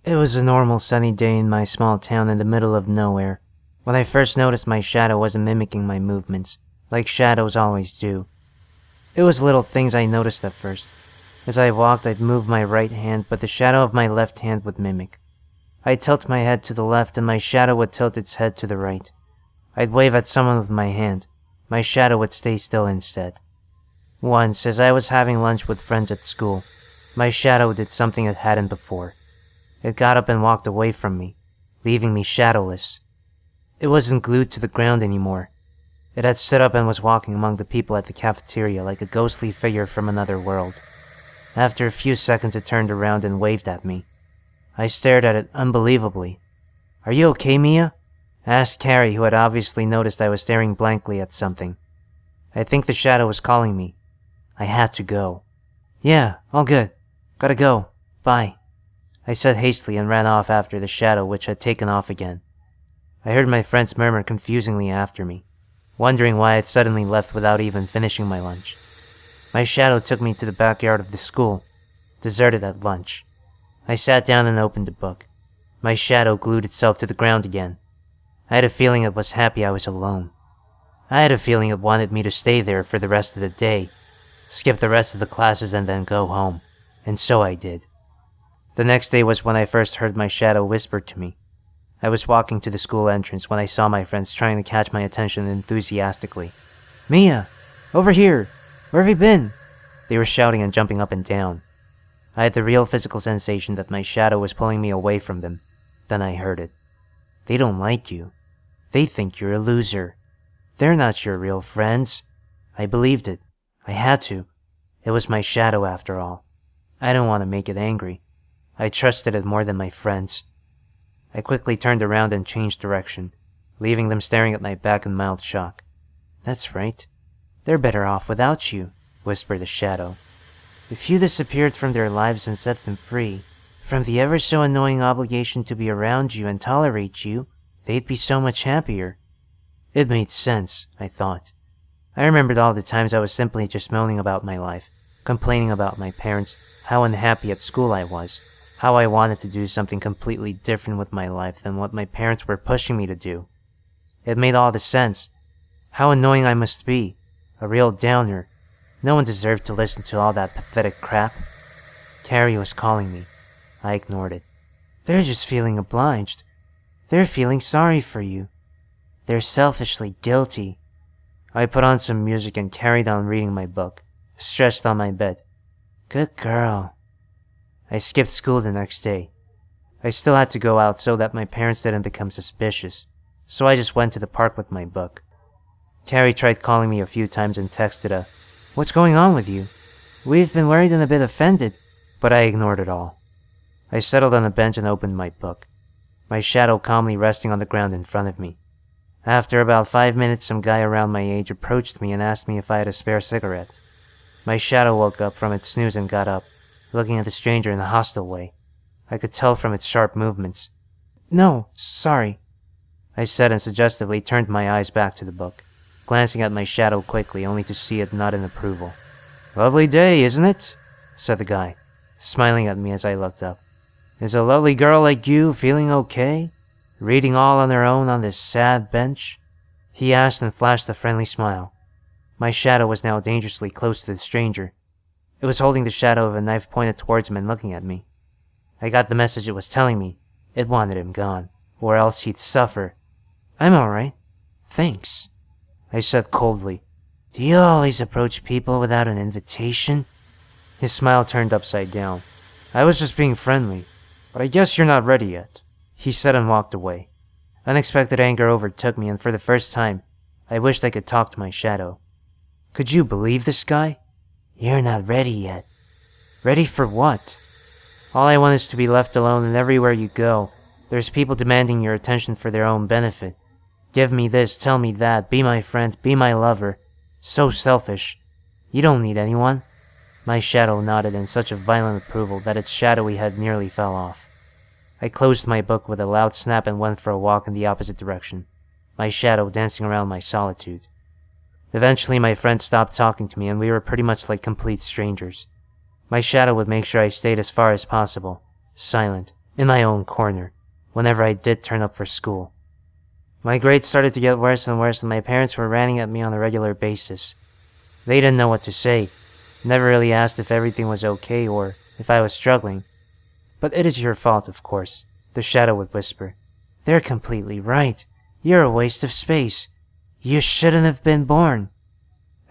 It was a normal sunny day in my small town in the middle of nowhere, when I first noticed my shadow wasn't mimicking my movements, like shadows always do. It was little things I noticed at first. As I walked, I'd move my right hand, but the shadow of my left hand would mimic. I'd tilt my head to the left, and my shadow would tilt its head to the right. I'd wave at someone with my hand. My shadow would stay still instead. Once, as I was having lunch with friends at school, my shadow did something it hadn't before. It got up and walked away from me, leaving me shadowless. It wasn't glued to the ground anymore. It had stood up and was walking among the people at the cafeteria like a ghostly figure from another world. After a few seconds, it turned around and waved at me. I stared at it unbelievably. "Are you okay, Mia?" asked Carrie, who had obviously noticed I was staring blankly at something. I think the shadow was calling me. I had to go. "Yeah, all good. Gotta go. Bye," I said hastily and ran off after the shadow, which had taken off again. I heard my friends murmur confusingly after me, wondering why I had suddenly left without even finishing my lunch. My shadow took me to the backyard of the school, deserted at lunch. I sat down and opened a book. My shadow glued itself to the ground again. I had a feeling it was happy I was alone. I had a feeling it wanted me to stay there for the rest of the day, skip the rest of the classes and then go home, and so I did. The next day was when I first heard my shadow whisper to me. I was walking to the school entrance when I saw my friends trying to catch my attention enthusiastically. "Mia! Over here! Where have you been?" They were shouting and jumping up and down. I had the real physical sensation that my shadow was pulling me away from them. Then I heard it. "They don't like you. They think you're a loser. They're not your real friends." I believed it. I had to. It was my shadow after all. I didn't want to make it angry. I trusted it more than my friends. I quickly turned around and changed direction, leaving them staring at my back in mild shock. "That's right. They're better off without you," whispered the shadow. "If you disappeared from their lives and set them free, from the ever-so-annoying obligation to be around you and tolerate you, they'd be so much happier." It made sense, I thought. I remembered all the times I was simply just moaning about my life, complaining about my parents, how unhappy at school I was, how I wanted to do something completely different with my life than what my parents were pushing me to do. It made all the sense. How annoying I must be. A real downer. No one deserved to listen to all that pathetic crap. Carrie was calling me. I ignored it. "They're just feeling obliged. They're feeling sorry for you. They're selfishly guilty." I put on some music and carried on reading my book, stretched on my bed. Good girl. I skipped school the next day. I still had to go out so that my parents didn't become suspicious, so I just went to the park with my book. Carrie tried calling me a few times and texted "What's going on with you? We've been worried and a bit offended," but I ignored it all. I settled on a bench and opened my book, my shadow calmly resting on the ground in front of me. After about 5 minutes, some guy around my age approached me and asked me if I had a spare cigarette. My shadow woke up from its snooze and got up, looking at the stranger in a hostile way. I could tell from its sharp movements. "No, sorry," I said and suggestively turned my eyes back to the book, glancing at my shadow quickly only to see it nod in approval. "Lovely day, isn't it?" said the guy, smiling at me as I looked up. "Is a lovely girl like you feeling okay? Reading all on her own on this sad bench?" he asked and flashed a friendly smile. My shadow was now dangerously close to the stranger. It was holding the shadow of a knife pointed towards him and looking at me. I got the message it was telling me. It wanted him gone, or else he'd suffer. "I'm alright. Thanks," I said coldly. "Do you always approach people without an invitation?" His smile turned upside down. "I was just being friendly, but I guess you're not ready yet," he said and walked away. Unexpected anger overtook me, and for the first time, I wished I could talk to my shadow. Could you believe this guy? "You're not ready yet." Ready for what? All I want is to be left alone, and everywhere you go, there's people demanding your attention for their own benefit. Give me this, tell me that, be my friend, be my lover. So selfish. You don't need anyone. My shadow nodded in such a violent approval that its shadowy head nearly fell off. I closed my book with a loud snap and went for a walk in the opposite direction, my shadow dancing around my solitude. Eventually, my friend stopped talking to me, and we were pretty much like complete strangers. My shadow would make sure I stayed as far as possible, silent, in my own corner, whenever I did turn up for school. My grades started to get worse and worse, and my parents were ranting at me on a regular basis. They didn't know what to say, never really asked if everything was okay or if I was struggling. "But it is your fault, of course," the shadow would whisper. "They're completely right. You're a waste of space. You shouldn't have been born."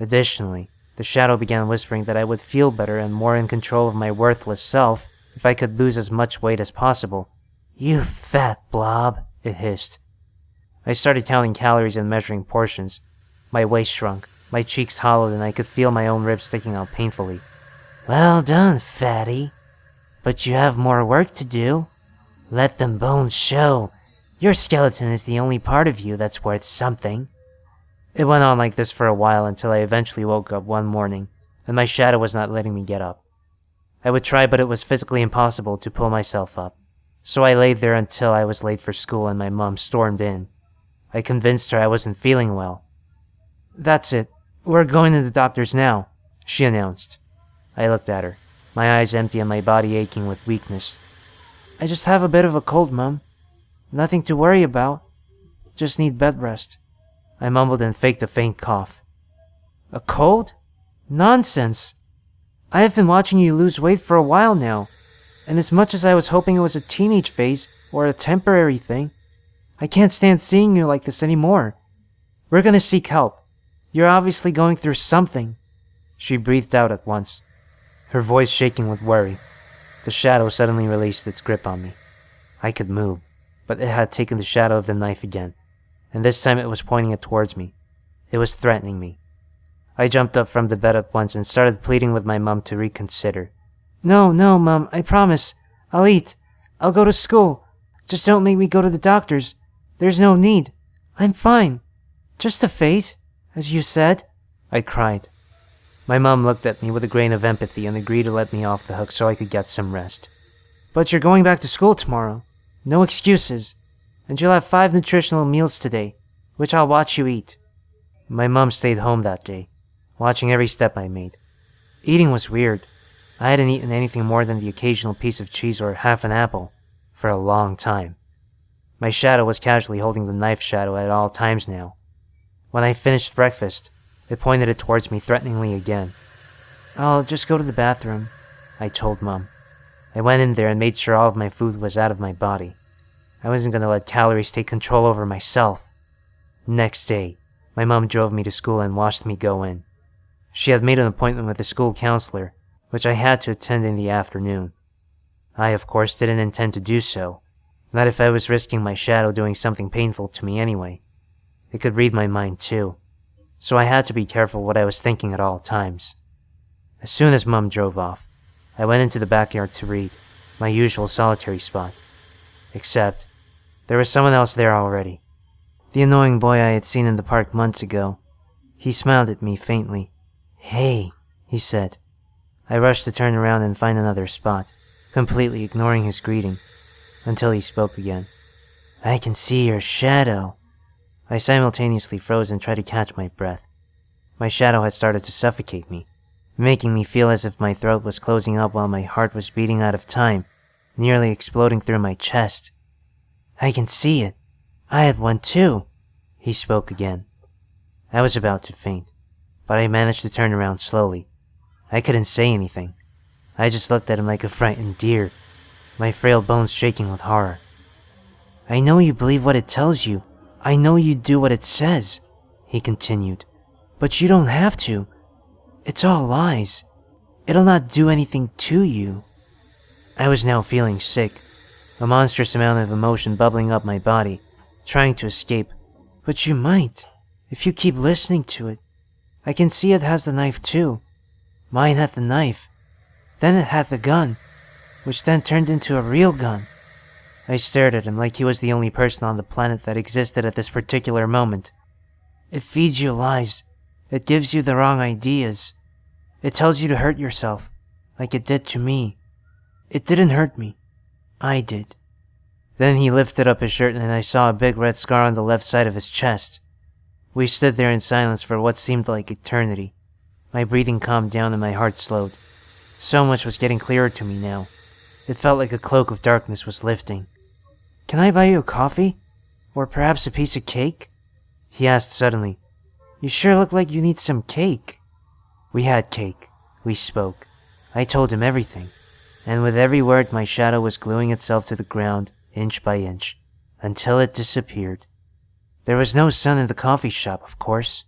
Additionally, the shadow began whispering that I would feel better and more in control of my worthless self if I could lose as much weight as possible. "You fat blob," it hissed. I started counting calories and measuring portions. My waist shrunk, my cheeks hollowed, and I could feel my own ribs sticking out painfully. "Well done, fatty. But you have more work to do. Let them bones show. Your skeleton is the only part of you that's worth something." It went on like this for a while until I eventually woke up one morning, and my shadow was not letting me get up. I would try, but it was physically impossible to pull myself up. So I laid there until I was late for school and my mom stormed in. I convinced her I wasn't feeling well. "That's it. We're going to the doctor's now," she announced. I looked at her, my eyes empty and my body aching with weakness. "I just have a bit of a cold, Mum. Nothing to worry about. Just need bed rest," I mumbled and faked a faint cough. "A cold? Nonsense! I have been watching you lose weight for a while now, and as much as I was hoping it was a teenage phase or a temporary thing, I can't stand seeing you like this anymore. We're gonna seek help. You're obviously going through something," she breathed out at once, her voice shaking with worry. The shadow suddenly released its grip on me. I could move, but it had taken the shadow of the knife again, and this time it was pointing it towards me. It was threatening me. I jumped up from the bed at once and started pleading with my mum to reconsider. No, Mum, I promise. I'll eat. I'll go to school. Just don't make me go to the doctor's. There's no need. I'm fine. Just a phase, as you said," I cried. My mum looked at me with a grain of empathy and agreed to let me off the hook so I could get some rest. "But you're going back to school tomorrow. No excuses. And you'll have 5 nutritional meals today, which I'll watch you eat." My mum stayed home that day, watching every step I made. Eating was weird. I hadn't eaten anything more than the occasional piece of cheese or half an apple for a long time. My shadow was casually holding the knife shadow at all times now. When I finished breakfast, it pointed it towards me threateningly again. "I'll just go to the bathroom," I told Mum. I went in there and made sure all of my food was out of my body. I wasn't going to let calories take control over myself. Next day, my mum drove me to school and watched me go in. She had made an appointment with the school counselor, which I had to attend in the afternoon. I, of course, didn't intend to do so, not if I was risking my shadow doing something painful to me anyway. It could read my mind too, so I had to be careful what I was thinking at all times. As soon as Mum drove off, I went into the backyard to read, my usual solitary spot. Except, there was someone else there already. The annoying boy I had seen in the park months ago. He smiled at me faintly. "Hey," he said. I rushed to turn around and find another spot, completely ignoring his greeting, until he spoke again. "I can see your shadow." I simultaneously froze and tried to catch my breath. My shadow had started to suffocate me, making me feel as if my throat was closing up while my heart was beating out of time, nearly exploding through my chest. "I can see it. I had one too," he spoke again. I was about to faint, but I managed to turn around slowly. I couldn't say anything. I just looked at him like a frightened deer, my frail bones shaking with horror. "I know you believe what it tells you. I know you do what it says," he continued. "But you don't have to. It's all lies. It'll not do anything to you." I was now feeling sick, a monstrous amount of emotion bubbling up my body, trying to escape. "But you might, if you keep listening to it. I can see it has the knife too. Mine had the knife. Then it had the gun, which then turned into a real gun." I stared at him like he was the only person on the planet that existed at this particular moment. "It feeds you lies. It gives you the wrong ideas. It tells you to hurt yourself, like it did to me. It didn't hurt me. I did." Then he lifted up his shirt and I saw a big red scar on the left side of his chest. We stood there in silence for what seemed like eternity. My breathing calmed down and my heart slowed. So much was getting clearer to me now. It felt like a cloak of darkness was lifting. "Can I buy you a coffee? Or perhaps a piece of cake?" he asked suddenly. "You sure look like you need some cake." We had cake. We spoke. I told him everything. And with every word my shadow was gluing itself to the ground, inch by inch, until it disappeared. There was no sun in the coffee shop, of course.